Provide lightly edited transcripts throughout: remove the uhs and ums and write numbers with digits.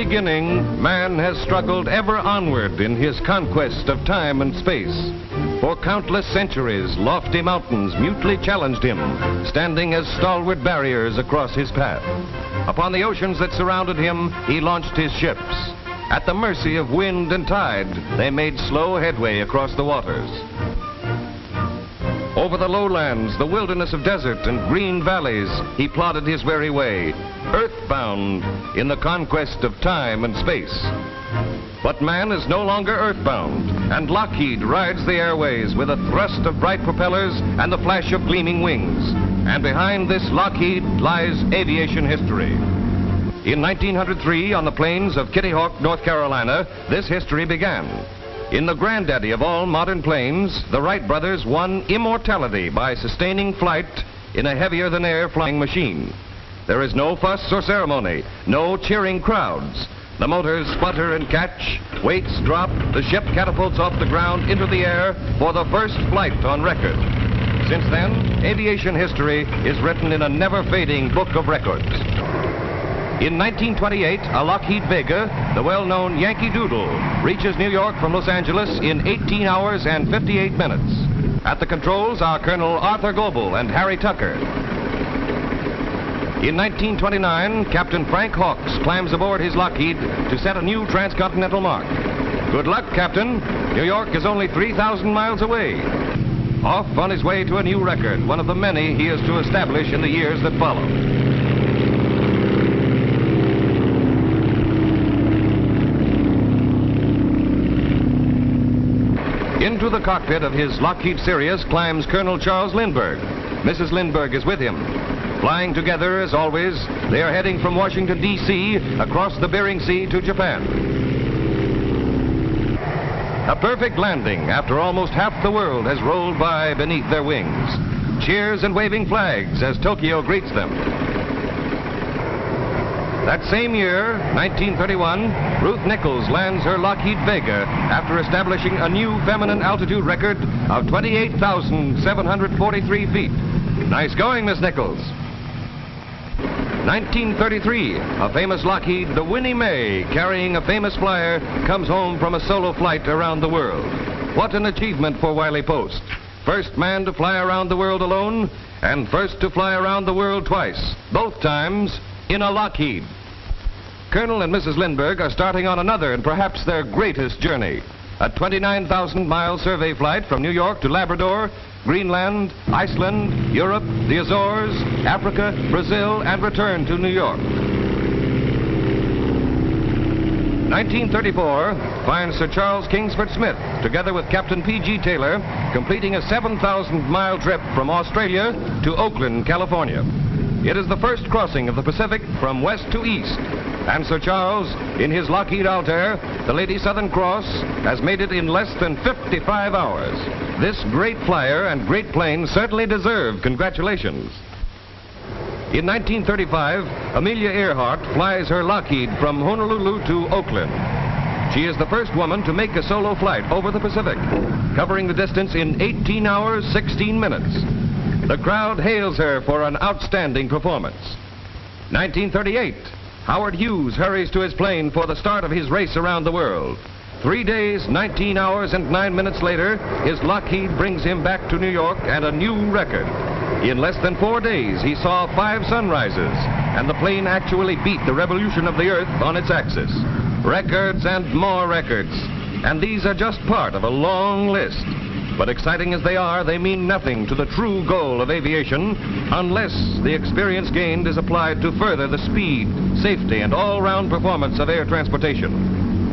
beginning, man has struggled ever onward in his conquest of time and space. For countless centuries, lofty mountains mutely challenged him, standing as stalwart barriers across his path. Upon the oceans that surrounded him, he launched his ships. At the mercy of wind and tide, they made slow headway across the waters. Over the lowlands, the wilderness of desert and green valleys, he plodded his very way, earthbound in the conquest of time and space. But man is no longer earthbound, and Lockheed rides the airways with a thrust of bright propellers and the flash of gleaming wings. And behind this Lockheed lies aviation history. In 1903, on the plains of Kitty Hawk, North Carolina, this history began. In the granddaddy of all modern planes, the Wright brothers won immortality by sustaining flight in a heavier-than-air flying machine. There is no fuss or ceremony, no cheering crowds. The motors sputter and catch, weights drop, the ship catapults off the ground into the air for the first flight on record. Since then, aviation history is written in a never-fading book of records. In 1928, a Lockheed Vega, the well-known Yankee Doodle, reaches New York from Los Angeles in 18 hours and 58 minutes. At the controls are Colonel Arthur Goebel and Harry Tucker. In 1929, Captain Frank Hawks climbs aboard his Lockheed to set a new transcontinental mark. Good luck, Captain. New York is only 3,000 miles away. Off on his way to a new record, one of the many he is to establish in the years that follow. Into the cockpit of his Lockheed Sirius climbs Colonel Charles Lindbergh. Mrs. Lindbergh is with him. Flying together, as always, they are heading from Washington, D.C., across the Bering Sea to Japan. A perfect landing after almost half the world has rolled by beneath their wings. Cheers and waving flags as Tokyo greets them. That same year, 1931, Ruth Nichols lands her Lockheed Vega after establishing a new feminine altitude record of 28,743 feet. Nice going, Miss Nichols. 1933, a famous Lockheed, the Winnie Mae, carrying a famous flyer, comes home from a solo flight around the world. What an achievement for Wiley Post. First man to fly around the world alone, and first to fly around the world twice, both times in a Lockheed. Colonel and Mrs. Lindbergh are starting on another and perhaps their greatest journey. A 29,000-mile survey flight from New York to Labrador, Greenland, Iceland, Europe, the Azores, Africa, Brazil, and return to New York. 1934 finds Sir Charles Kingsford Smith, together with Captain P.G. Taylor, completing a 7,000-mile trip from Australia to Oakland, California. It is the first crossing of the Pacific from west to east, and Sir Charles, in his Lockheed Altair, the Lady Southern Cross, has made it in less than 55 hours. This great flyer and great plane certainly deserve congratulations. In 1935, Amelia Earhart flies her Lockheed from Honolulu to Oakland. She is the first woman to make a solo flight over the Pacific, covering the distance in 18 hours, 16 minutes. The crowd hails her for an outstanding performance. 1938, Howard Hughes hurries to his plane for the start of his race around the world. 3 days, 19 hours, and 9 minutes later, his Lockheed brings him back to New York and a new record. In less than 4 days, he saw 5 sunrises, and the plane actually beat the revolution of the Earth on its axis. Records and more records, and these are just part of a long list. But exciting as they are, they mean nothing to the true goal of aviation unless the experience gained is applied to further the speed, safety, and all-round performance of air transportation.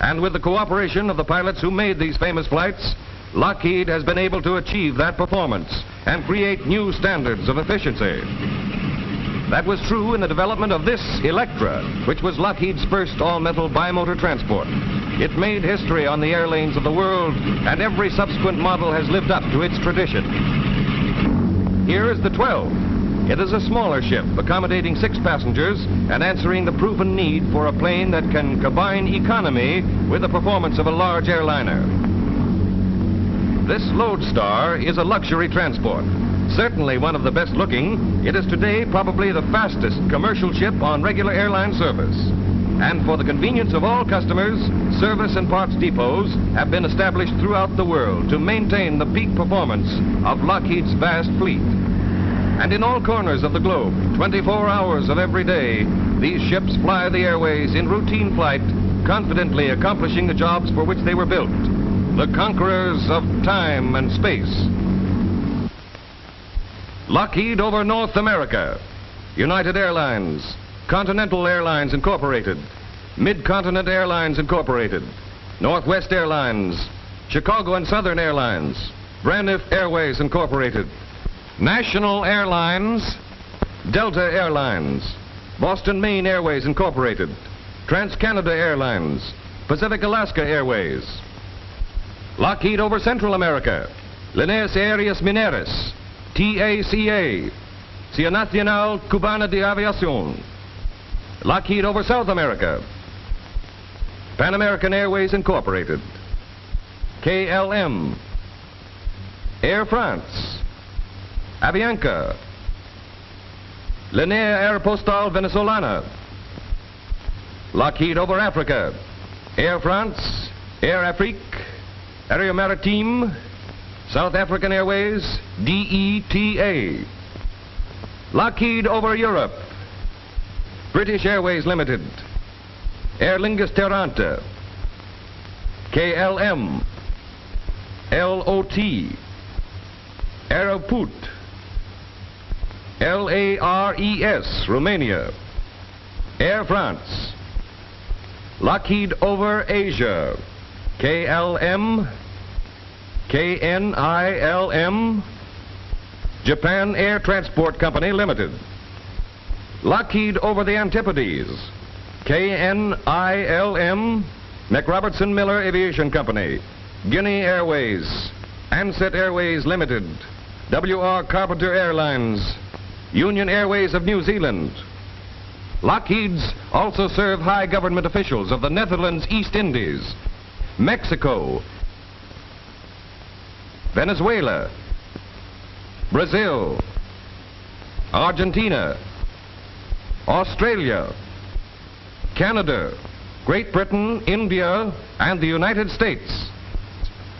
And with the cooperation of the pilots who made these famous flights, Lockheed has been able to achieve that performance and create new standards of efficiency. That was true in the development of this Electra, which was Lockheed's first all-metal bimotor transport. It made history on the air lanes of the world, and every subsequent model has lived up to its tradition. Here is the 12. It is a smaller ship, accommodating 6 passengers and answering the proven need for a plane that can combine economy with the performance of a large airliner. This Lodestar is a luxury transport. Certainly one of the best looking, it is today probably the fastest commercial ship on regular airline service. And for the convenience of all customers, service and parts depots have been established throughout the world to maintain the peak performance of Lockheed's vast fleet. And in all corners of the globe, 24 hours of every day, these ships fly the airways in routine flight, confidently accomplishing the jobs for which they were built. The conquerors of time and space. Lockheed over North America. United Airlines, Continental Airlines Incorporated, Mid-Continent Airlines Incorporated, Northwest Airlines, Chicago and Southern Airlines, Braniff Airways Incorporated, National Airlines, Delta Airlines, Boston Maine Airways Incorporated, Trans-Canada Airlines, Pacific Alaska Airways. Lockheed over Central America, Líneas Aéreas Mineras, TACA, Cia Nacional Cubana de Aviación. Lockheed over South America, Pan American Airways Incorporated, KLM, Air France, Avianca, Línea Aeropostal Venezolana. Lockheed over Africa, Air France, Air Afrique, Aéro Maritime, South African Airways, DETA. Lockheed over Europe, British Airways Limited, Aer Lingus Terranta, KLM, LOT, Aeroput, LARES, Romania, Air France. Lockheed over Asia, KLM, KNILM, Japan Air Transport Company Limited. Lockheed over the Antipodes, KNILM, McRobertson Miller Aviation Company, Guinea Airways, Ansett Airways Limited, WR Carpenter Airlines, Union Airways of New Zealand. Lockheeds also serve high government officials of the Netherlands East Indies, Mexico, Venezuela, Brazil, Argentina, Australia, Canada, Great Britain, India, and the United States.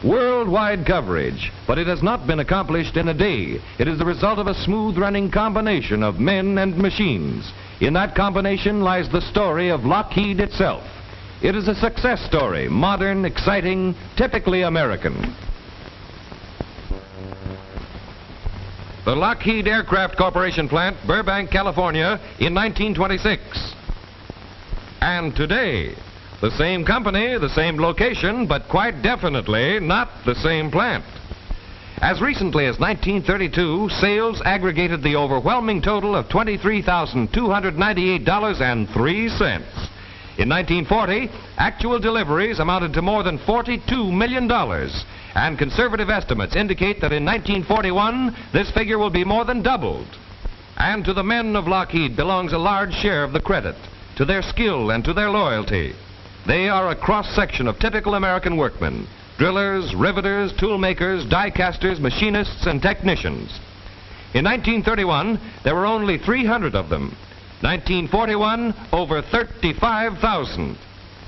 Worldwide coverage, but it has not been accomplished in a day. It is the result of a smooth-running combination of men and machines. In that combination lies the story of Lockheed itself. It is a success story, modern, exciting, typically American. The Lockheed Aircraft Corporation plant, Burbank, California, in 1926. And today, the same company, the same location, but quite definitely not the same plant. As recently as 1932, sales aggregated the overwhelming total of $23,298.03. In 1940, actual deliveries amounted to more than $42 million, and conservative estimates indicate that in 1941, this figure will be more than doubled. And to the men of Lockheed belongs a large share of the credit, to their skill and to their loyalty. They are a cross-section of typical American workmen, drillers, riveters, tool makers, die casters, machinists, and technicians. In 1931, there were only 300 of them. 1941, over 35,000.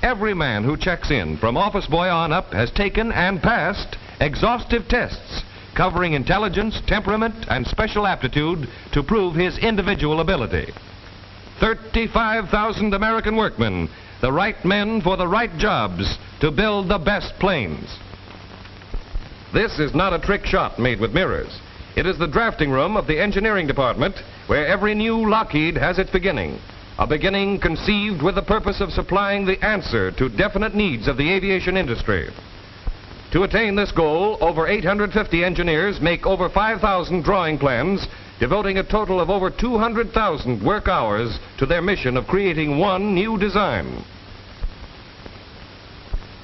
Every man who checks in, from office boy on up, has taken and passed exhaustive tests covering intelligence, temperament, and special aptitude to prove his individual ability. 35,000 American workmen, the right men for the right jobs to build the best planes. This is not a trick shot made with mirrors. It is the drafting room of the engineering department where every new Lockheed has its beginning. A beginning conceived with the purpose of supplying the answer to definite needs of the aviation industry. To attain this goal, over 850 engineers make over 5,000 drawing plans, devoting a total of over 200,000 work hours to their mission of creating one new design.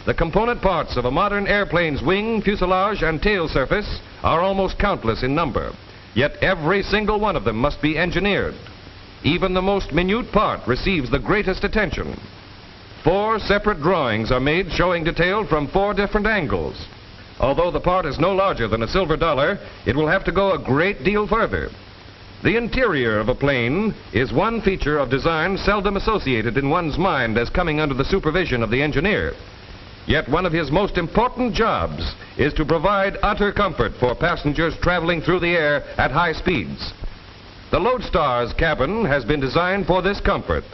The component parts of a modern airplane's wing, fuselage, and tail surface are almost countless in number, yet every single one of them must be engineered. Even the most minute part receives the greatest attention. 4 separate drawings are made showing detail from 4 different angles. Although the part is no larger than a silver dollar, it will have to go a great deal further. The interior of a plane is one feature of design seldom associated in one's mind as coming under the supervision of the engineer. Yet one of his most important jobs is to provide utter comfort for passengers traveling through the air at high speeds. The Lodestar's cabin has been designed for this comfort.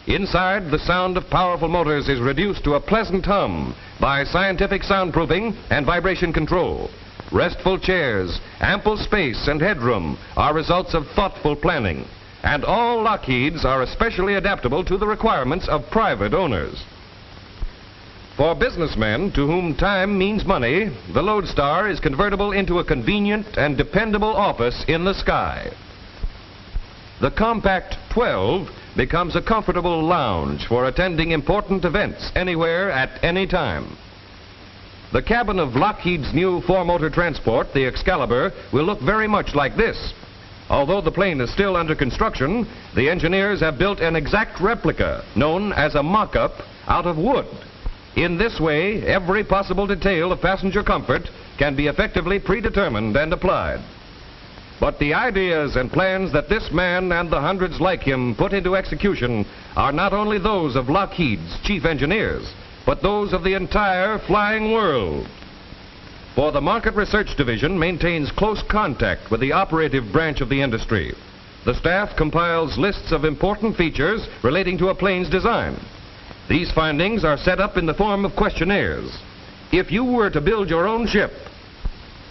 Inside, the sound of powerful motors is reduced to a pleasant hum by scientific soundproofing and vibration control. Restful chairs, ample space, and headroom are results of thoughtful planning, and all Lockheeds are especially adaptable to the requirements of private owners. For businessmen to whom time means money, the Lodestar is convertible into a convenient and dependable office in the sky. The compact 12 becomes a comfortable lounge for attending important events anywhere at any time. The cabin of Lockheed's new four-motor transport, the Excalibur, will look very much like this. Although the plane is still under construction, the engineers have built an exact replica, known as a mock-up, out of wood. In this way, every possible detail of passenger comfort can be effectively predetermined and applied. But the ideas and plans that this man and the hundreds like him put into execution are not only those of Lockheed's chief engineers, but those of the entire flying world. For the Market Research Division maintains close contact with the operative branch of the industry. The staff compiles lists of important features relating to a plane's design. These findings are set up in the form of questionnaires. If you were to build your own ship,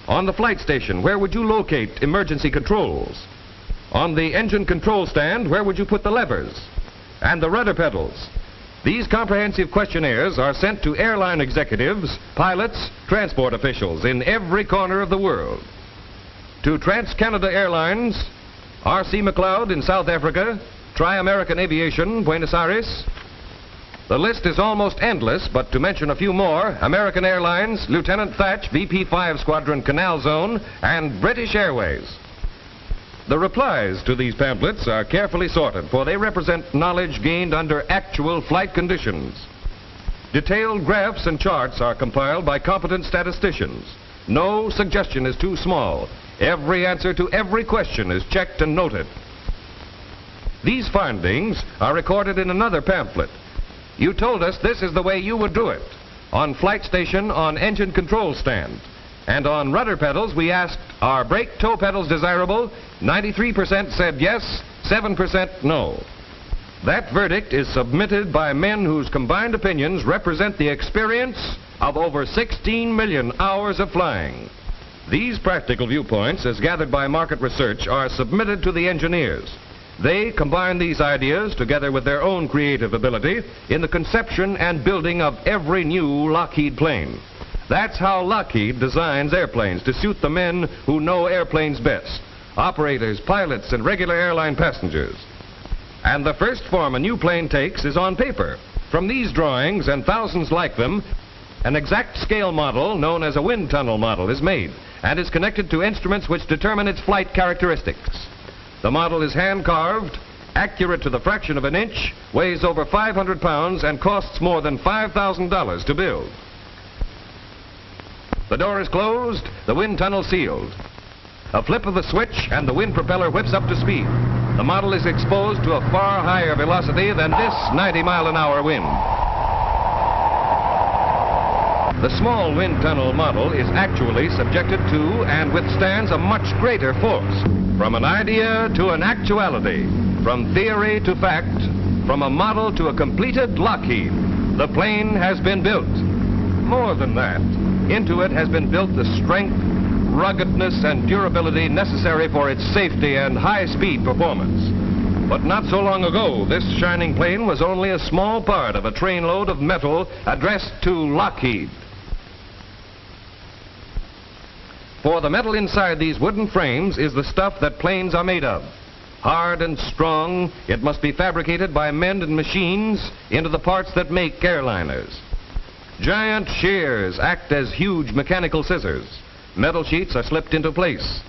on the flight station, where would you locate emergency controls? On the engine control stand, where would you put the levers and the rudder pedals? These comprehensive questionnaires are sent to airline executives, pilots, transport officials in every corner of the world. To Trans-Canada Airlines, R.C. McLeod in South Africa, Tri-American Aviation, Buenos Aires. The list is almost endless, but to mention a few more, American Airlines, Lieutenant Thatch, VP-5 Squadron Canal Zone, and British Airways. The replies to these pamphlets are carefully sorted, for they represent knowledge gained under actual flight conditions. Detailed graphs and charts are compiled by competent statisticians. No suggestion is too small. Every answer to every question is checked and noted. These findings are recorded in another pamphlet. You told us this is the way you would do it. On flight station, on engine control stand. And on rudder pedals, we asked, are brake toe pedals desirable? 93% said yes, 7% no. That verdict is submitted by men whose combined opinions represent the experience of over 16 million hours of flying. These practical viewpoints, as gathered by market research, are submitted to the engineers. They combine these ideas together with their own creative ability in the conception and building of every new Lockheed plane. That's how Lockheed designs airplanes to suit the men who know airplanes best, operators, pilots, and regular airline passengers. And the first form a new plane takes is on paper. From these drawings and thousands like them, an exact scale model known as a wind tunnel model is made and is connected to instruments which determine its flight characteristics. The model is hand-carved, accurate to the fraction of an inch, weighs over 500 pounds, and costs more than $5,000 to build. The door is closed, the wind tunnel sealed. A flip of the switch and the wind propeller whips up to speed. The model is exposed to a far higher velocity than this 90-mile-an-hour wind. The small wind tunnel model is actually subjected to and withstands a much greater force. From an idea to an actuality, from theory to fact, from a model to a completed Lockheed, the plane has been built. More than that, into it has been built the strength, ruggedness, and durability necessary for its safety and high-speed performance. But not so long ago, this shining plane was only a small part of a trainload of metal addressed to Lockheed. For the metal inside these wooden frames is the stuff that planes are made of. Hard and strong, it must be fabricated by men and machines into the parts that make airliners. Giant shears act as huge mechanical scissors. Metal sheets are slipped into place.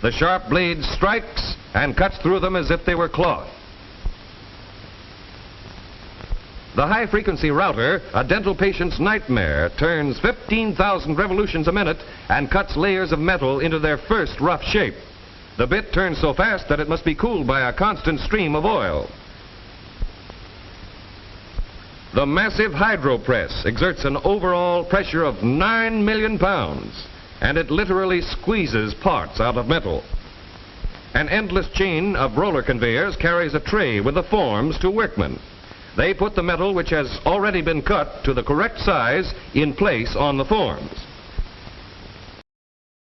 The sharp blade strikes and cuts through them as if they were cloth. The high-frequency router, a dental patient's nightmare, turns 15,000 revolutions a minute and cuts layers of metal into their first rough shape. The bit turns so fast that it must be cooled by a constant stream of oil. The massive hydro press exerts an overall pressure of 9 million pounds, and it literally squeezes parts out of metal. An endless chain of roller conveyors carries a tray with the forms to workmen. They put the metal which has already been cut to the correct size in place on the forms.